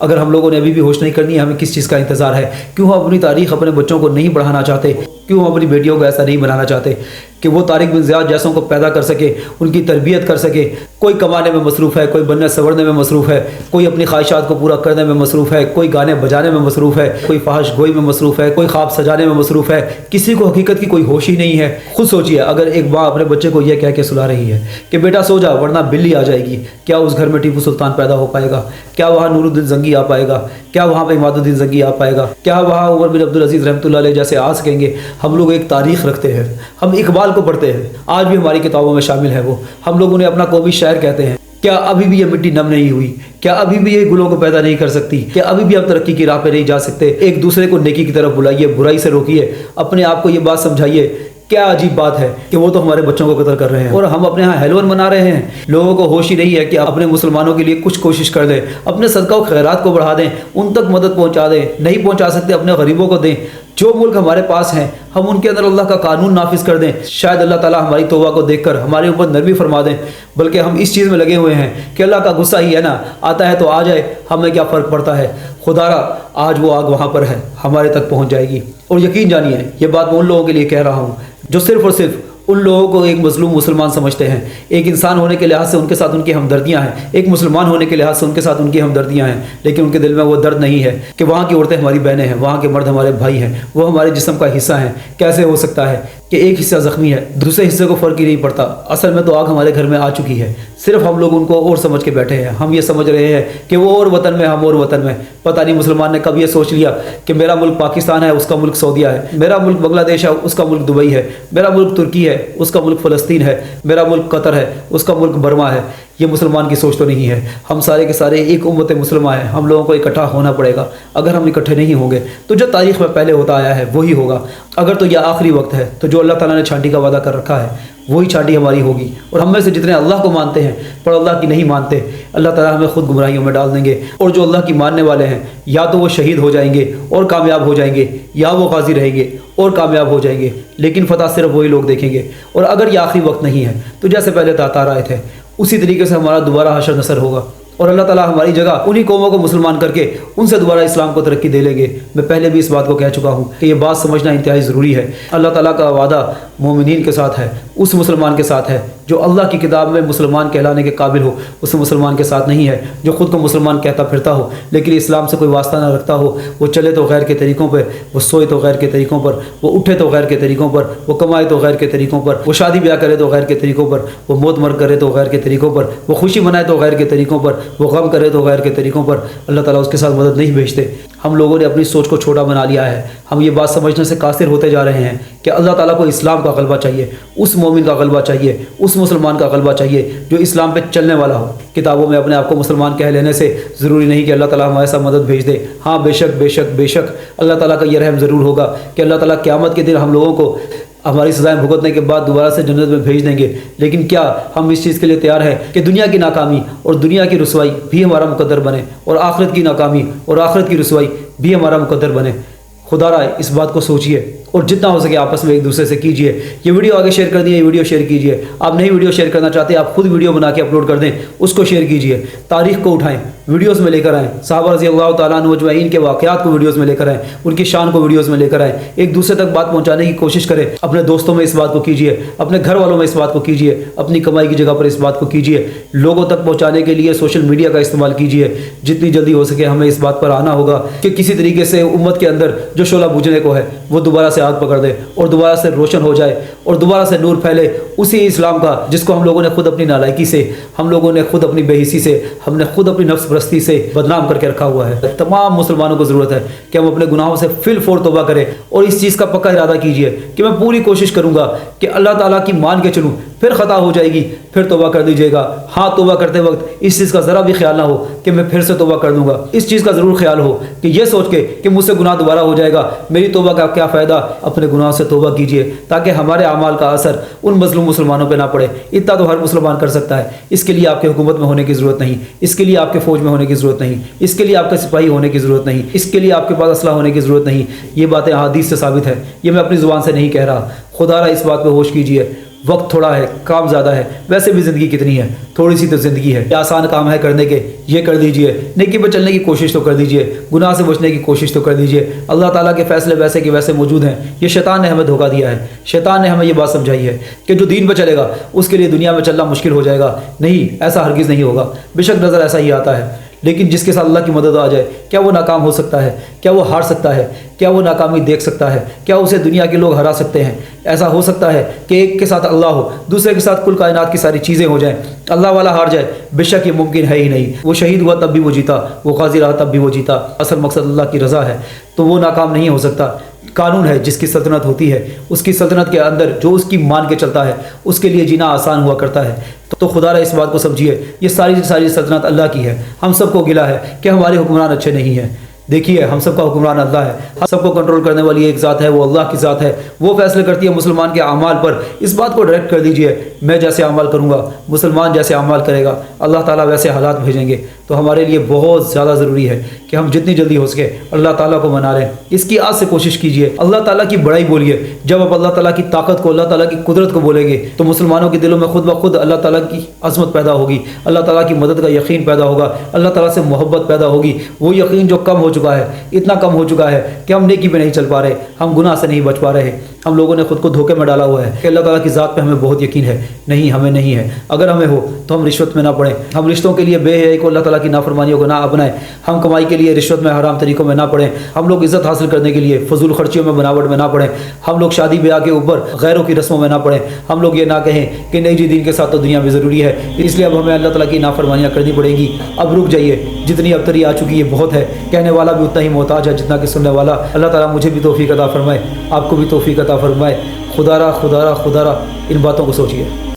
اگر ہم لوگوں نے ابھی بھی ہوش نہیں کرنی ہے ہمیں کس چیز کا انتظار ہے؟ کیوں ہم اپنی تاریخ اپنے بچوں کو نہیں پڑھانا چاہتے؟ کیوں ہم اپنی بیٹیوں کو ایسا نہیں بنانا چاہتے کہ وہ طارق بن زیاد جیسوں کو پیدا کر سکے، ان کی تربیت کر سکے؟ کوئی کمانے میں مصروف ہے، کوئی بننے سنورنے میں مصروف ہے، کوئی اپنی خواہشات کو پورا کرنے میں مصروف ہے، کوئی گانے بجانے میں مصروف ہے، کوئی فحش گوئی میں مصروف ہے، کوئی خواب سجانے میں مصروف ہے، کسی کو حقیقت کی کوئی ہوش ہی نہیں ہے۔ خود سوچئے، اگر ایک ماں اپنے بچے کو یہ کہہ کے سلا رہی ہے کہ بیٹا سو جا ورنہ بلی آ جائے گی، کیا اس گھر میں ٹیپو سلطان پیدا ہو پائے گا؟ کیا وہاں نور الدین زنگی آ پائے گا؟ کیا وہاں پہ عماد الدین زنگی آ پائے گا؟ کیا وہاں عمر بن عبدالعزیز رحمۃ اللہ علیہ جیسے آ سکیں گے؟ ہم لوگ ایک تاریخ رکھتے ہیں، ہم اقبال کو پڑھتے ہیں، آج بھی ہماری کتابوں میں شامل ہے وہ، ہم لوگوں نے اپنا قومی شاعر کہتے ہیں۔ کیا ابھی بھی یہ مٹی نم نہیں ہوئی؟ کیا ابھی بھی یہ گلوں کو پیدا نہیں کر سکتی؟ کیا ابھی بھی ہم ترقی کی راہ پہ نہیں جا سکتے؟ ایک دوسرے کو نیکی کی طرف بلائیے، برائی سے روکیے، اپنے آپ کو یہ بات سمجھائیے۔ کیا عجیب بات ہے کہ وہ تو ہمارے بچوں کو قتل کر رہے ہیں اور ہم اپنے ہاں ہیلون منا رہے ہیں۔ لوگوں کو ہوش ہی نہیں ہے کہ اپنے مسلمانوں کے لیے کچھ کوشش کر دیں، اپنے صدقہ و خیرات کو بڑھا دیں، ان تک مدد پہنچا دیں، نہیں پہنچا سکتے اپنے غریبوں کو دیں۔ جو ملک ہمارے پاس ہیں ہم ان کے اندر اللہ کا قانون نافذ کر دیں، شاید اللہ تعالیٰ ہماری توبہ کو دیکھ کر ہمارے اوپر نرمی فرما دیں۔ بلکہ ہم اس چیز میں لگے ہوئے ہیں کہ اللہ کا غصہ ہی ہے نا، آتا ہے تو آ جائے، ہمیں کیا فرق پڑتا ہے؟ خدا را آج وہ آگ وہاں پر ہے، ہمارے تک پہنچ جائے گی۔ اور یقین جانیے یہ بات میں ان لوگوں کے لیے کہہ رہا ہوں جو صرف اور صرف ان لوگوں کو ایک مظلوم مسلمان سمجھتے ہیں۔ ایک انسان ہونے کے لحاظ سے ان کے ساتھ ان کی ہمدردیاں ہیں، ایک مسلمان ہونے کے لحاظ سے ان کے ساتھ ان کی ہمدردیاں ہیں، لیکن ان کے دل میں وہ درد نہیں ہے کہ وہاں کی عورتیں ہماری بہنیں ہیں، وہاں کے مرد ہمارے بھائی ہیں، وہ ہمارے جسم کا حصہ ہیں۔ کیسے ہو سکتا ہے کہ ایک حصہ زخمی ہے، دوسرے حصے کو فرق ہی نہیں پڑتا؟ اصل میں تو آگ ہمارے گھر میں آ چکی ہے، صرف ہم لوگ ان کو اور سمجھ کے بیٹھے ہیں۔ ہم یہ سمجھ رہے ہیں کہ وہ اور وطن میں، ہم اور وطن میں۔ پتہ نہیں مسلمان نے کب یہ سوچ لیا کہ میرا ملک پاکستان ہے، اس کا ملک سعودیہ ہے، میرا ملک بنگلہ دیش ہے، اس کا ملک دبئی ہے، میرا ملک ترکی ہے، اس کا ملک فلسطین ہے، میرا ملک قطر ہے، اس کا ملک برما ہے۔ یہ مسلمان کی سوچ تو نہیں ہے۔ ہم سارے کے سارے ایک امت مسلمہ ہیں، ہم لوگوں کو اکٹھا ہونا پڑے گا۔ اگر ہم اکٹھے نہیں ہوں گے تو جو تاریخ میں پہلے ہوتا آیا ہے وہی ہوگا۔ اگر تو یہ آخری وقت ہے تو جو اللہ تعالیٰ نے چھانٹی کا وعدہ کر رکھا ہے وہی چھانٹی ہماری ہوگی۔ اور ہم میں سے جتنے اللہ کو مانتے ہیں پر اللہ کی نہیں مانتے، اللہ تعالیٰ ہمیں خود گمراہیوں میں ڈال دیں گے۔ اور جو اللہ کی ماننے والے ہیں یا تو وہ شہید ہو جائیں گے اور کامیاب ہو جائیں گے، یا وہ غازی رہیں گے اور کامیاب ہو جائیں گے، لیکن فتح صرف وہی لوگ دیکھیں گے۔ اور اگر یہ آخری وقت نہیں ہے تو جیسے پہلے تاتار آئے تھے اسی طریقے سے ہمارا دوبارہ حشر نصر ہوگا، اور اللہ تعالیٰ ہماری جگہ انہی قوموں کو مسلمان کر کے ان سے دوبارہ اسلام کو ترقی دے لیں گے۔ میں پہلے بھی اس بات کو کہہ چکا ہوں کہ یہ بات سمجھنا انتہائی ضروری ہے۔ اللہ تعالیٰ کا وعدہ مومنین کے ساتھ ہے، اس مسلمان کے ساتھ ہے جو اللہ کی کتاب میں مسلمان کہلانے کے قابل ہو، اس مسلمان کے ساتھ نہیں ہے جو خود کو مسلمان کہتا پھرتا ہو لیکن اسلام سے کوئی واسطہ نہ رکھتا ہو۔ وہ چلے تو غیر کے طریقوں پر، وہ سوئے تو غیر کے طریقوں پر، وہ اٹھے تو غیر کے طریقوں پر، وہ کمائے تو غیر کے طریقوں پر، وہ شادی بیاہ کرے تو غیر کے طریقوں پر، وہ موت مرگ کرے تو غیر کے طریقوں پر، وہ خوشی منائے تو غیر کے طریقوں پر، وہ غم کرے تو غیر کے طریقوں پر۔ اللہ تعالیٰ اس کے ساتھ مدد نہیں بھیجتے۔ ہم لوگوں نے اپنی سوچ کو چھوٹا بنا لیا ہے۔ ہم یہ بات سمجھنے سے قاصر ہوتے جا رہے ہیں کہ اللہ تعالیٰ کو اسلام کا غلبہ چاہیے، اس مومن کا غلبہ چاہیے، اس مسلمان کا غلبہ چاہیے جو اسلام پہ چلنے والا ہو۔ کتابوں میں اپنے آپ کو مسلمان کہہ لینے سے ضروری نہیں کہ اللہ تعالیٰ ہمارے ساتھ مدد بھیج دے۔ ہاں بے شک بے شک بے شک اللہ تعالیٰ کا یہ رحم ضرور ہوگا کہ اللہ تعالیٰ قیامت کے دن ہم لوگوں کو ہماری سزائیں بھگتنے کے بعد دوبارہ سے جنت میں بھیج دیں گے۔ لیکن کیا ہم اس چیز کے لیے تیار ہیں کہ دنیا کی ناکامی اور دنیا کی رسوائی بھی ہمارا مقدر بنے، اور آخرت کی ناکامی اور آخرت کی رسوائی بھی ہمارا مقدر بنے؟ خدا را اس بات کو سوچئے اور جتنا ہو سکے آپس میں ایک دوسرے سے کیجئے۔ یہ ویڈیو آگے شیئر کر دیں، یہ ویڈیو شیئر کیجئے۔ آپ نہیں ویڈیو شیئر کرنا چاہتے، آپ خود ویڈیو بنا کے اپلوڈ کر دیں، اس کو شیئر کیجئے۔ تاریخ کو اٹھائیں، ویڈیوز میں لے کر آئیں، صحابہ رضی اللہ تعالیٰ عنہ اجمعین کے واقعات کو ویڈیوز میں لے کر آئیں، ان کی شان کو ویڈیوز میں لے کر آئیں۔ ایک دوسرے تک بات پہنچانے کی کوشش کریں، اپنے دوستوں میں اس بات کو کیجئے، اپنے گھر والوں میں اس بات کو کیجئے، اپنی کمائی کی جگہ پر اس بات کو کیجئے۔ لوگوں تک پہنچانے کے لیے سوشل میڈیا کا استعمال کیجئے۔ جتنی جلدی ہو سکے ہمیں اس بات پر آنا ہوگا کہ کسی طریقے سے امت کے اندر جو شعلہ بجھنے کو ہے وہ دوبارہ سے آگ پکڑ دے اور دوبارہ سے روشن ہو جائے اور دوبارہ سے نور پھیلے اسی اسلام کا جس کو ہم لوگوں نے خود اپنی نالائکی سے، ہم لوگوں نے خود اپنی بے حسی سے، ہم نے خود اپنی نفس پرستی سے بدنام کر کے رکھا ہوا ہے۔ تمام مسلمانوں کو ضرورت ہے کہ ہم اپنے گناہوں سے فی الفور توبہ کریں اور اس چیز کا پکا ارادہ کیجئے کہ میں پوری کوشش کروں گا کہ اللہ تعالیٰ کی مان کے چلوں، پھر خطا ہو جائے گی پھر توبہ کر دیجیے گا۔ ہاں توبہ کرتے وقت اس چیز کا ذرا بھی خیال نہ ہو کہ میں پھر سے توبہ کر دوں گا، اس چیز کا ضرور خیال ہو کہ یہ سوچ کے کہ مجھ سے گناہ دوبارہ ہو جائے گا، میری توبہ کا کیا فائدہ۔ اپنے گناہوں سے توبہ کیجئے تاکہ ہمارے اعمال کا اثر ان مظلوم مسلمانوں پہ نہ پڑے۔ اتنا تو ہر مسلمان کر سکتا ہے، اس کے لیے آپ کے حکومت میں ہونے کی ضرورت نہیں، اس کے لیے آپ کے فوج میں ہونے کی ضرورت نہیں، اس کے لیے آپ کے سپاہی ہونے کی ضرورت نہیں، اس کے لیے آپ کے پاس اسلحہ ہونے کی ضرورت نہیں۔ یہ باتیں احادیث سے ثابت ہے، یہ میں اپنی زبان سے نہیں کہہ رہا۔ خدا را اس بات پہ ہوش کیجئے، وقت تھوڑا ہے، کام زیادہ ہے، ویسے بھی زندگی کتنی ہے، تھوڑی سی تو زندگی ہے۔ یہ آسان کام ہے کرنے کے، یہ کر دیجئے، نیکی پر چلنے کی کوشش تو کر دیجئے، گناہ سے بچنے کی کوشش تو کر دیجئے۔ اللہ تعالیٰ کے فیصلے ویسے کے ویسے موجود ہیں۔ یہ شیطان نے ہمیں دھوکہ دیا ہے، شیطان نے ہمیں یہ بات سمجھائی ہے کہ جو دین پہ چلے گا اس کے لیے دنیا میں چلنا مشکل ہو جائے گا۔ نہیں، ایسا ہرگز نہیں ہوگا۔ بے شک نظر ایسا ہی آتا ہے، لیکن جس کے ساتھ اللہ کی مدد آ جائے، کیا وہ ناکام ہو سکتا ہے؟ کیا وہ ہار سکتا ہے؟ کیا وہ ناکامی دیکھ سکتا ہے؟ کیا اسے دنیا کے لوگ ہرا سکتے ہیں؟ ایسا ہو سکتا ہے کہ ایک کے ساتھ اللہ ہو، دوسرے کے ساتھ کل کائنات کی ساری چیزیں ہو جائیں، اللہ والا ہار جائے؟ بے شک یہ ممکن ہے ہی نہیں۔ وہ شہید ہوا تب بھی وہ جیتا، وہ غازی رہا تب بھی وہ جیتا۔ اصل مقصد اللہ کی رضا ہے تو وہ ناکام نہیں ہو سکتا۔ قانون ہے، جس کی سلطنت ہوتی ہے اس کی سلطنت کے اندر جو اس کی مان کے چلتا ہے اس کے لیے جینا آسان ہوا کرتا ہے۔ تو خدا را اس بات کو سمجھیے، یہ ساری سلطنت اللہ کی ہے۔ ہم سب کو گلا ہے کہ ہمارے حکمران اچھے نہیں ہیں۔ دیکھیے، ہم سب کا حکمران اللہ ہے، ہم سب کو کنٹرول کرنے والی ایک ذات ہے، وہ اللہ کی ذات ہے۔ وہ فیصلے کرتی ہے مسلمان کے اعمال پر۔ اس بات کو ڈائریکٹ کر دیجئے، میں جیسے اعمال کروں گا، مسلمان جیسے اعمال کرے گا، اللہ تعالیٰ ویسے حالات بھیجیں گے۔ تو ہمارے لیے بہت زیادہ ضروری ہے کہ ہم جتنی جلدی ہو سکے اللہ تعالیٰ کو منا لیں۔ اس کی آج سے کوشش کیجئے، اللہ تعالیٰ کی بڑائی بولیے۔ جب آپ اللہ تعالیٰ کی طاقت کو، اللہ تعالیٰ کی قدرت کو بولیں گے تو مسلمانوں کے دلوں میں خود بخود اللہ تعالیٰ کی عظمت پیدا ہوگی، اللہ تعالیٰ کی مدد کا یقین پیدا ہوگا، اللہ تعالیٰ سے محبت پیدا ہوگی۔ وہ یقین جو کم ہو چکا ہے، اتنا کم ہو چکا ہے کہ ہم نیکی پہ نہیں چل پا رہے، ہم گناہ سے نہیں بچ پا رہے۔ ہم لوگوں نے خود کو دھوکے میں ڈالا ہوا ہے کہ اللہ تعالیٰ کی ذات پہ ہمیں بہت یقین ہے۔ نہیں، ہمیں نہیں ہے۔ اگر ہمیں ہو تو ہم رشوت میں نہ پڑیں، ہم رشتوں کے لیے بے حیائی کو، اللہ تعالیٰ کی نافرمانیوں کو نہ اپنائیں، ہم کمائی کے لیے رشوت میں، حرام طریقوں میں نہ پڑیں، ہم لوگ عزت حاصل کرنے کے لیے فضول خرچیوں میں، بناوٹ میں نہ پڑیں، ہم لوگ شادی بیاہ کے اوپر غیروں کی رسموں میں نہ پڑیں، ہم لوگ یہ نہ کہیں کہ نہیں جی دین کے ساتھ تو دنیا بھی ضروری ہے، اس لیے اب ہمیں اللہ تعالیٰ کی نافرمانیاں کرنی پڑیں گی۔ اب رک جائیے، جتنی ابتری آ چکی ہے بہت ہے، کہنے والا بھی اتنا ہی محتاج ہے جتنا کہ سننے والا۔ اللہ تعالیٰ مجھے بھی توفیق عطا فرمائے، آپ کو بھی توفیق عطا فرمائے۔ خدا را ان باتوں کو سوچیے۔